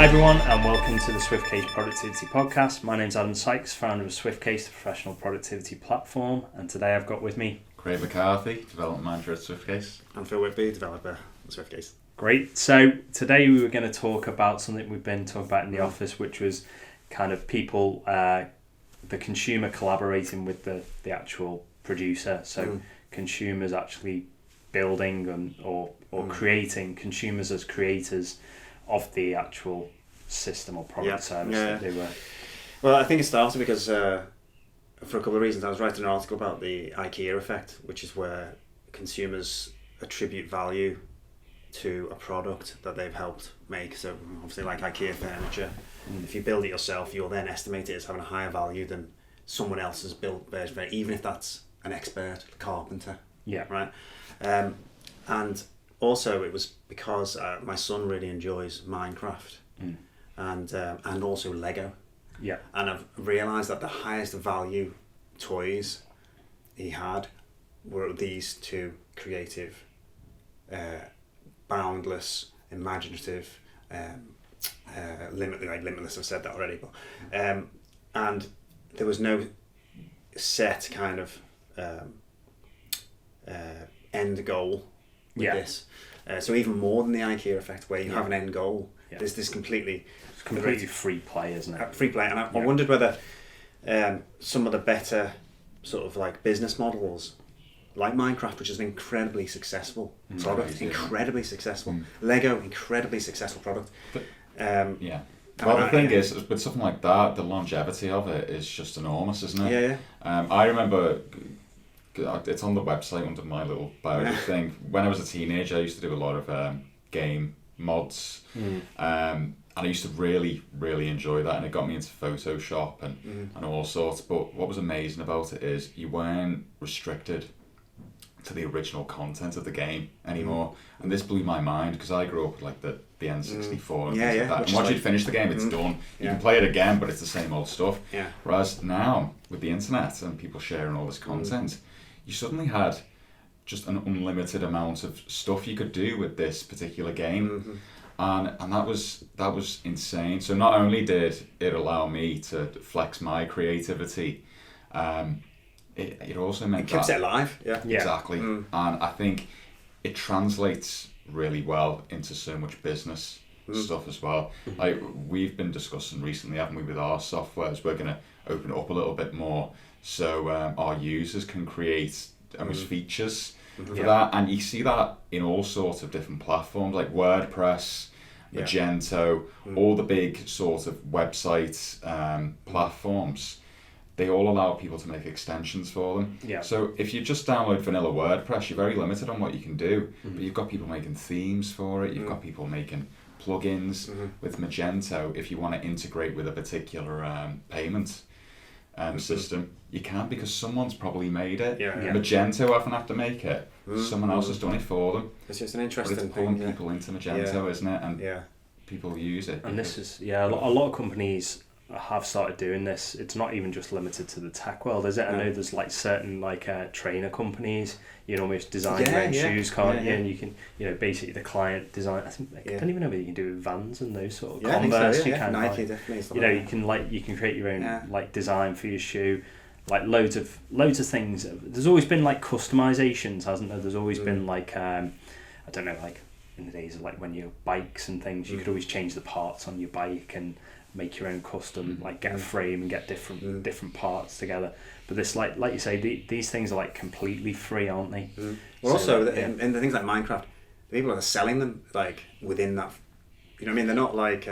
everyone, and welcome to the SwiftCase Productivity Podcast. My name's Adam Sykes, founder of SwiftCase, the professional productivity platform, and today I've got with me Craig McCarthy, development manager at SwiftCase. And Phil Whitby, developer at SwiftCase. Great. So today we were going to talk about something we've been talking about in the office, which was kind of people, the consumer collaborating with the actual producer. So consumers actually building or creating, consumers as creators of the actual system or product service that they were. Well, I think it started because for a couple of reasons. I was writing an article about the IKEA effect, which is where consumers attribute value to a product that they've helped make. So obviously like IKEA furniture, if you build it yourself, you'll then estimate it as having a higher value than someone else has built version of it, even if that's an expert carpenter. Yeah. Right. And also it was because my son really enjoys Minecraft and also Lego. Yeah. And I've realised that the highest value toys he had were these two creative, boundless, imaginative, limitless, I've said that already, but and there was no set kind of end goal with this. So even more than the IKEA effect, where you have an end goal, there's this completely free play, isn't it? Free play, and I wondered whether some of the better sort of like business models, like Minecraft, which is an incredibly successful product, incredibly successful. Lego, incredibly successful product. But, Well, the thing is, with something like that, the longevity of it is just enormous, isn't it? Yeah. I remember, it's on the website under my little bio thing. When I was a teenager, I used to do a lot of game mods. And I used to really, really enjoy that, and it got me into Photoshop and all sorts. But what was amazing about it is you weren't restricted to the original content of the game anymore. And this blew my mind because I grew up with like the N64 and things like that. And once you'd finish the game, it's done. You can play it again, but it's the same old stuff. Yeah. Whereas now, with the internet and people sharing all this content, you suddenly had just an unlimited amount of stuff you could do with this particular game. And that was insane. So not only did it allow me to flex my creativity, it also meant it keeps it alive. Yeah. Exactly. And I think it translates really well into so much business stuff as well. Like we've been discussing recently, haven't we, with our softwares, we're going to open it up a little bit more so our users can create almost features for that. And you see that in all sorts of different platforms like WordPress, Magento, all the big sort of website platforms. They all allow people to make extensions for them. Yeah. So if you just download vanilla WordPress, you're very limited on what you can do. But you've got people making themes for it. You've got people making plugins with Magento. If you want to integrate with a particular payment system, you can, because someone's probably made it. Magento often have to make it. Someone else has done it for them. It's just an interesting thing. But it's pulling people into Magento, isn't it? And people use it. And this is a lot of companies have started doing this. It's not even just limited to the tech world, is it? I know there's like certain like trainer companies, you can almost design your own shoes, can't you? And you can, basically the client design. I think I don't even know whether you can do it with Vans and those sort of Converse. You can Nike definitely. You can create your own like design for your shoe, like loads of things. There's always been like customizations, hasn't there? There's always been like I don't know, like in the days of like when your bikes and things, you could always change the parts on your bike and make your own custom, like get a frame and get different parts together. But this, like you say, these things are like completely free, aren't they? Well, so also in the things like Minecraft, the people that are selling them like within that, you know what I mean? They're not like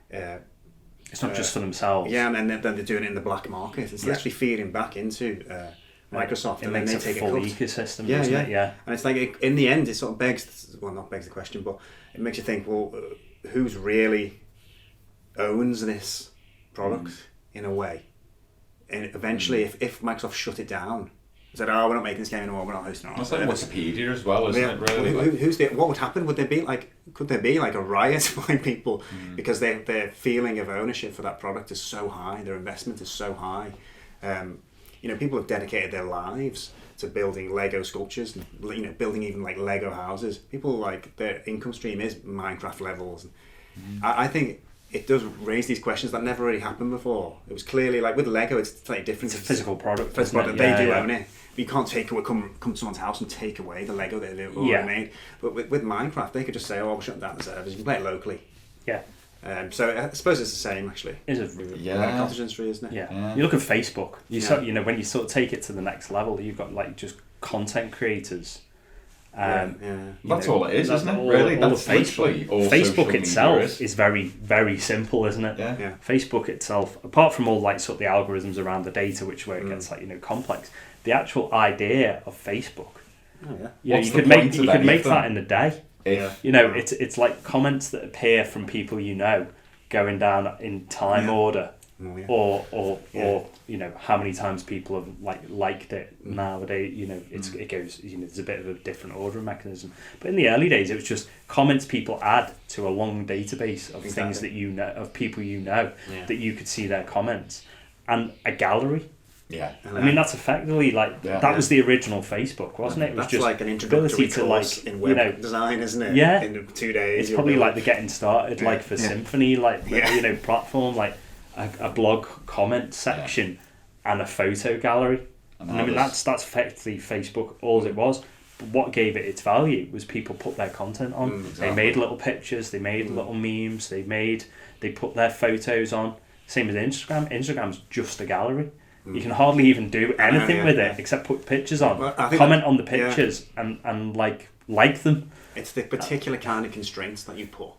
it's not just for themselves. Yeah, and then they're doing it in the black market. It's literally feeding back into Microsoft, it and makes then they take a full ecosystem, doesn't it? Yeah. And it's like in the end, it sort of not begs the question, but it makes you think, well, who's really owns this product in a way? And eventually, if Microsoft shut it down, said, we're not making this game anymore, we're not hosting it. It's like Wikipedia as well, isn't it, really? What would happen? Could there be like a riot by people because their feeling of ownership for that product is so high, their investment is so high. People have dedicated their lives to building Lego sculptures, and building even like Lego houses. People, like, their income stream is Minecraft levels. I think it does raise these questions that never really happened before. It was clearly like with Lego, it's slightly different. It's a physical product. They do own it. But you can't come to someone's house and take away the Lego that they've already made. But with Minecraft, they could just say, "Oh, we're shutting down the servers. You can play it locally." Yeah. So I suppose it's the same actually. It is a cottage industry, isn't it? Yeah. You look at Facebook. When you sort of take it to the next level, you've got like just content creators. That's all it is, isn't it? Really, that's Facebook. All Facebook itself is very, very simple, isn't it? Yeah. Facebook itself, apart from all like sort of the algorithms around the data, where it gets complex, the actual idea of Facebook. You could make that in a day. It's like comments that appear from people going down in time order. Or how many times people have liked it nowadays. It goes. There's a bit of a different ordering mechanism. But in the early days, it was just comments people add to a long database of things that of people that you could see their comments, and a gallery. Yeah, I mean that's effectively that was the original Facebook, wasn't it? It was that's just like an introductory course in web design, isn't it? Yeah, in 2 days. It's probably like the getting started, for Symphony, platform, a blog comment section and a photo gallery. And I mean that's effectively Facebook. All it was. But what gave it its value was people put their content on. Exactly. They made little pictures. They made little memes. They put their photos on. Same as Instagram. Instagram's just a gallery. You can hardly even do anything with it except put pictures on, comment on the pictures, and like them. It's the particular kind of constraints that you put.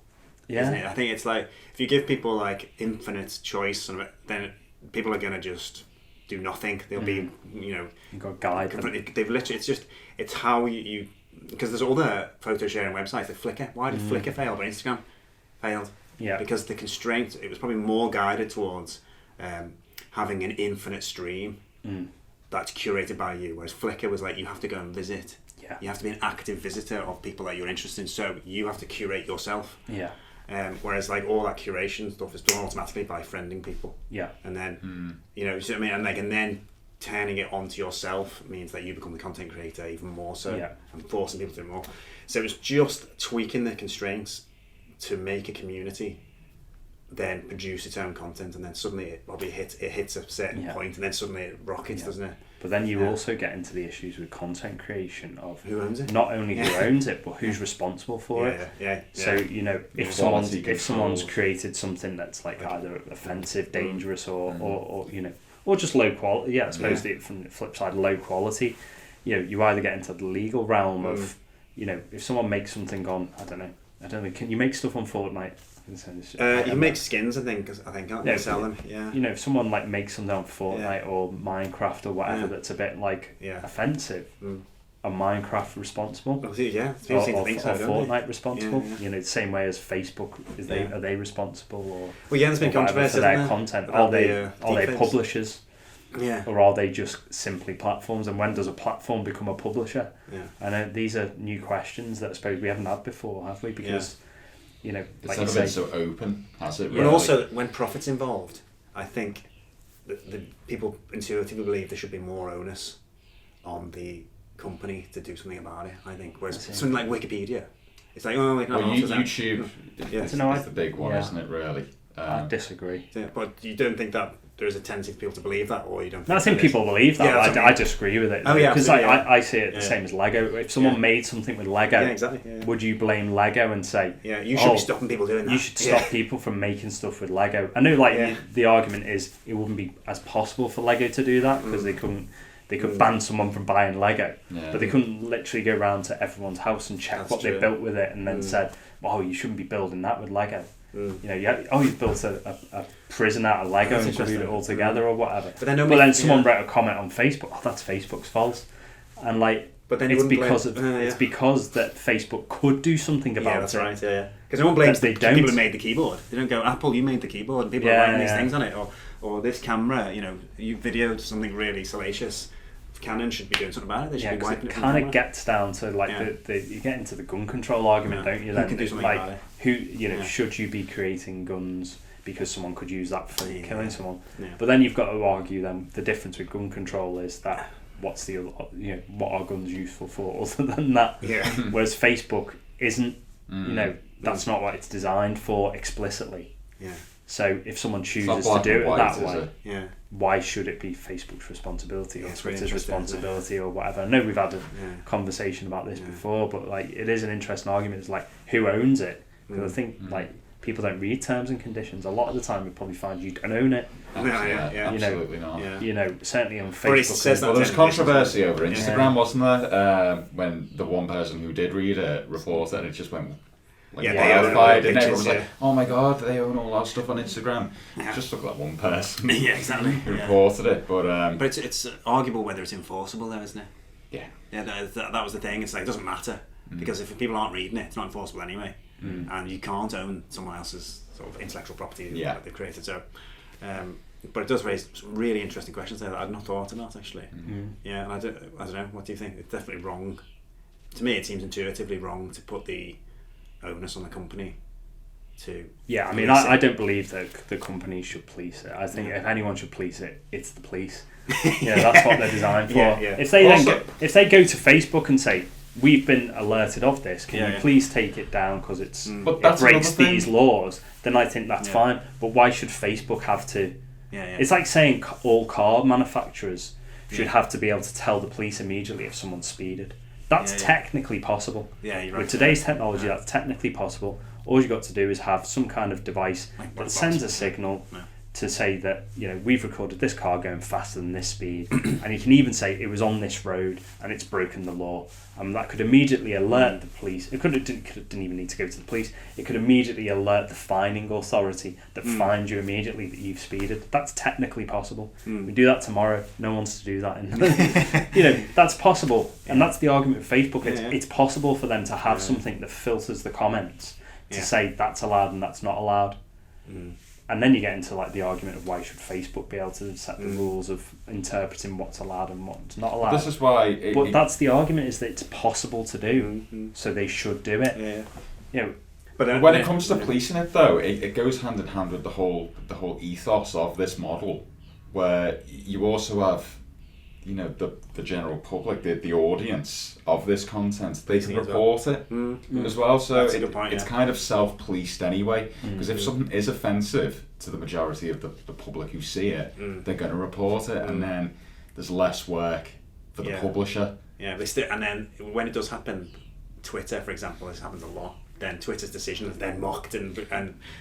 Yeah, isn't it? I think it's like if you give people like infinite choice, then people are gonna just do nothing. They'll be, You've got to guide them. They've literally. It's how you because there's other photo sharing websites like Flickr. Why did Flickr fail, but Instagram failed? Yeah, because the constraint, it was probably more guided towards having an infinite stream that's curated by you, whereas Flickr was like you have to go and visit. Yeah, you have to be an active visitor of people that you're interested in, so you have to curate yourself. Yeah. Whereas like all that curation stuff is done automatically by friending people. Yeah. And then you know what I mean, and then turning it onto yourself means that you become the content creator even more so, and forcing people to do more. So it was just tweaking the constraints to make a community then produce its own content, and then suddenly it probably hits a certain point, and then suddenly it rockets, doesn't it? But then you also get into the issues with content creation of who owns it. Not only who owns it, but who's responsible for it. Yeah. So if someone's created something that's like either offensive, dangerous, or just low quality. Yeah, I suppose from the flip side, low quality. You either get into the legal realm of if someone makes something on I don't know. Can you make stuff on Fortnite? You make skins, I think, can't you sell them? Yeah. If someone like makes something on Fortnite or Minecraft or whatever that's a bit like offensive, are Minecraft responsible? People seem to think so, or don't Fortnite they? responsible? The same way as Facebook. Are they responsible or? Well, there's been controversy for their content. Are they publishers? Yeah. Or are they just simply platforms? And when does a platform become a publisher? Yeah. And these are new questions that I suppose we haven't had before, have we? Because it's never been so open, has it? But also, when profit's involved, I think the people intuitively believe there should be more onus on the company to do something about it. I think, whereas something like Wikipedia, it's like YouTube is the big one, isn't it? Really, I disagree. Yeah, but you don't think that there is a tendency for people to believe that, or you don't? I think people believe that. I disagree with it. Because I see it the same as Lego. If someone made something with Lego, would you blame Lego and say, you should be stopping people doing that? You should stop people from making stuff with Lego. I know, the argument is it wouldn't be as possible for Lego to do that because they could ban someone from buying Lego, but they couldn't literally go around to everyone's house and check what they built with it and then said, "Oh, you shouldn't be building that with Lego." You built a prison out of Lego and glued it all together or whatever. But then someone wrote a comment on Facebook, "Oh, that's Facebook's fault," and but then it's because it's because that Facebook could do something about it. Yeah, that's right. Yeah. Because no one blames the people who made the keyboard. They don't go, "Apple, you made the keyboard," and people are writing these things on it, or this camera. You videoed something really salacious. Canon should be doing something about it. They should be wiping it. It kind of gets down to you get into the gun control argument, don't you? Then who can do something about it? Who should you be creating guns because someone could use that for killing someone? Yeah. But then you've got to argue then the difference with gun control is that what are guns useful for other than that? Yeah. Whereas Facebook isn't That's not what it's designed for explicitly. Yeah. So if someone chooses to do it that way, yeah, why should it be Facebook's responsibility or it's really Twitter's interesting, responsibility or whatever? I know we've had a conversation about this before, but like it is an interesting argument. It's like who owns it? Because I think like people don't read terms and conditions. A lot of the time, we probably find you don't own it. Absolutely not. Yeah. You know, certainly on Facebook. Well, there was controversy over Instagram, wasn't there? When the one person who did read it reported, and it just went wildfire, and everyone was like, "Oh my god, they own all our stuff on Instagram." Yeah. Just look at that one person. Yeah, exactly. Who reported it, but it's arguable whether it's enforceable, though, isn't it? Yeah. Yeah, that was the thing. It's like it doesn't matter because if people aren't reading it, it's not enforceable anyway, and you can't own someone else's sort of intellectual property that they've created. So, but it does raise some really interesting questions there that I'd not thought about actually. Yeah, and I don't know. What do you think? It's definitely wrong. To me, it seems intuitively wrong to put the onus on the company to. Yeah, I mean, I don't believe that the company should police it. I think if anyone should police it, it's the police. That's what they're designed for. If they if they go to Facebook and say, "We've been alerted of this, can you please take it down because it breaks these laws," then I think that's fine. But why should Facebook have to? It's like saying all car manufacturers should have to be able to tell the police immediately if someone's speeded. That's technically possible. Yeah, you're right. With today's technology, that's technically possible. All you've got to do is have some kind of device that sends a signal to say that, we've recorded this car going faster than this speed, and you can even say it was on this road and it's broken the law. And that could immediately alert the police. It didn't even need to go to the police. It could immediately alert the fining authority that fined you immediately that you've speeded. That's technically possible. We do that tomorrow. No one's to do that. That's possible. And that's the argument with Facebook. It's possible for them to have something that filters the comments to say that's allowed and that's not allowed. And then you get into like the argument of why should Facebook be able to set the rules of interpreting what's allowed and what's not allowed. This is why. But that's the argument, is that it's possible to do, so they should do it. But when it comes to policing it, though, it goes hand in hand with the whole ethos of this model, where you also have, the general public, the audience of this content, they can report it as well. So it's kind of self-policed anyway, because if something is offensive to the majority of the public who see it, they're going to report it, and then there's less work for the publisher. Yeah, and then when it does happen, Twitter, for example, this happens a lot. Then Twitter's decision is then mocked, and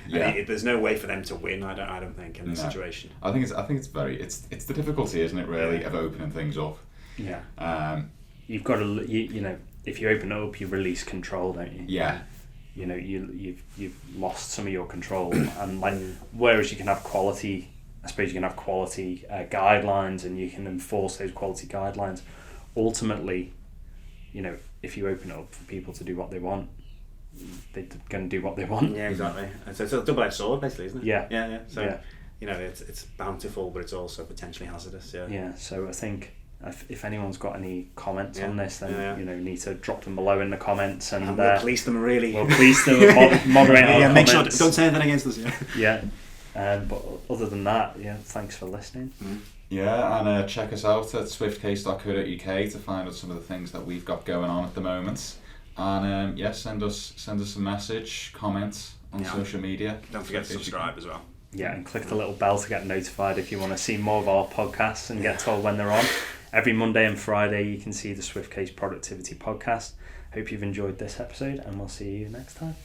there's no way for them to win. I don't think in this situation. I think it's the difficulty, isn't it? Really, of opening things up. Yeah. You've got to if you open it up, you release control, don't you? Yeah. You've lost some of your control, and whereas you can have quality, I suppose you can have quality guidelines, and you can enforce those quality guidelines. Ultimately, if you open it up for people to do what they want, they're going to do what they want. Yeah, exactly. So it's a double-edged sword, basically, isn't it? Yeah. So, it's bountiful, but it's also potentially hazardous. Yeah. Yeah. So I think if anyone's got any comments on this, then you need to drop them below in the comments, and we'll police them really. We'll police them and moderate our comments. Make sure don't say anything against us. Yeah. But other than that, thanks for listening. Yeah, and check us out at swiftcase.co.uk to find out some of the things that we've got going on at the moment. And send us a message, comment on social media. Don't forget to subscribe as well. Yeah, and click the little bell to get notified if you want to see more of our podcasts and get told when they're on. Every Monday and Friday you can see the SwiftCase Productivity Podcast. Hope you've enjoyed this episode, and we'll see you next time.